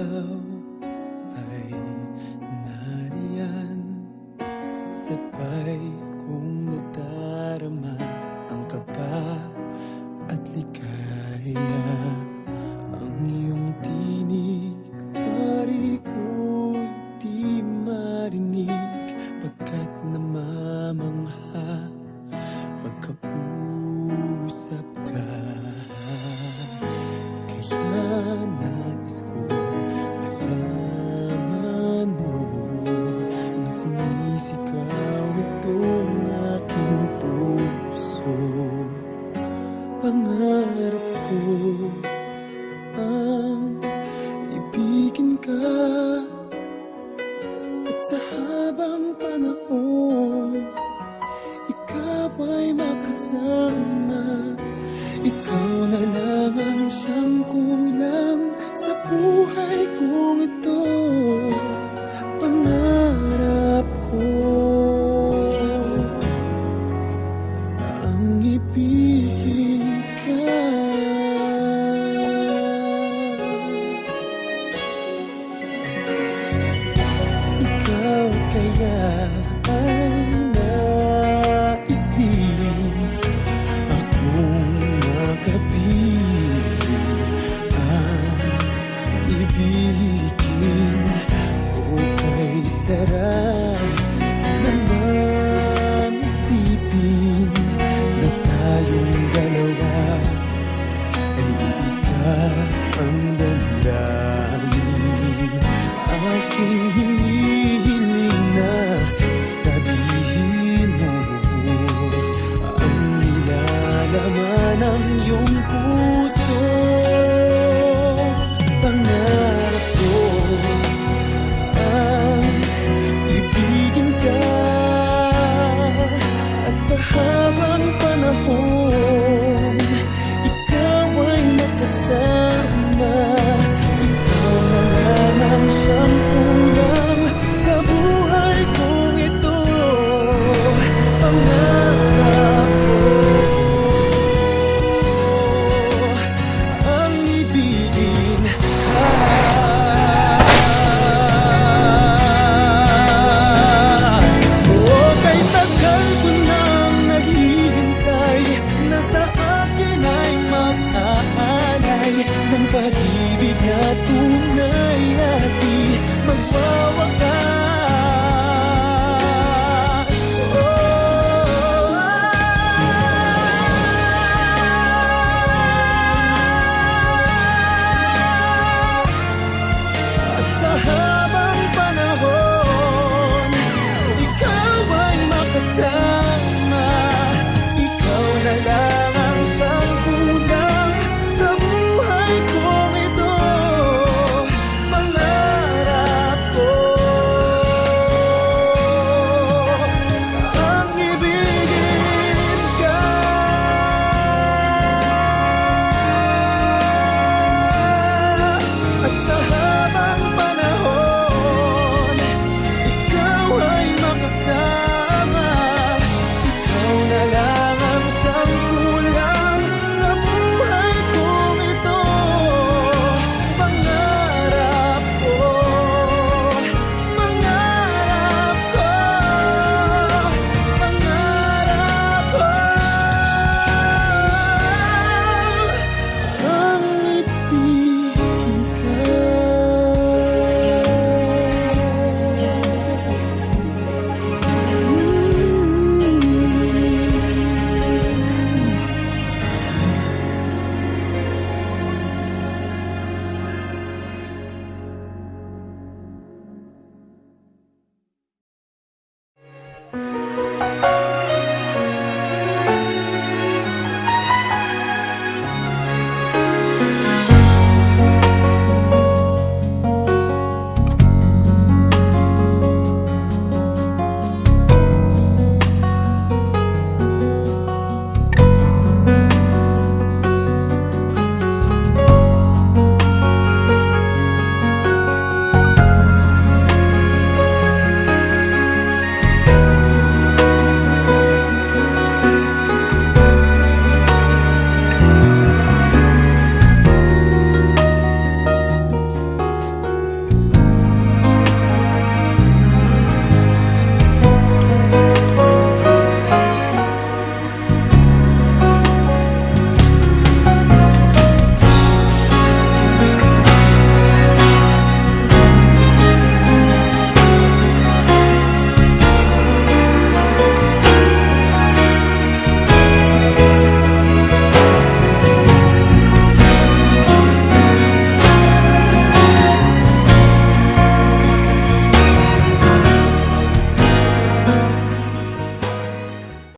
ikaw ay nariyan, sabay kong nadarama ang kaba at ligaya. Ang iyong tinig, pari ko'y di marinig, pagkat namamangha pagkausap ka. Kaya nais kong malaman mo ang sinisigaw nitong aking puso. Pangarap ko ang ibigin ka, at sa habang panahon ikaw ay makasama. Ikaw na lang ang siyang kulang sa buhay kong ito. Pangarap ko ang ibigin ka. Ikaw kaya ay nais din akong makapiling ang ibigin. Okay, sarap naman isipin na tayong dalawa ay isa ang damdamin. Aking hinihiling na sabihin mo ang nilalaman ng iyong puso. Pangarap ko ang ibigin ka, at sa habang panahon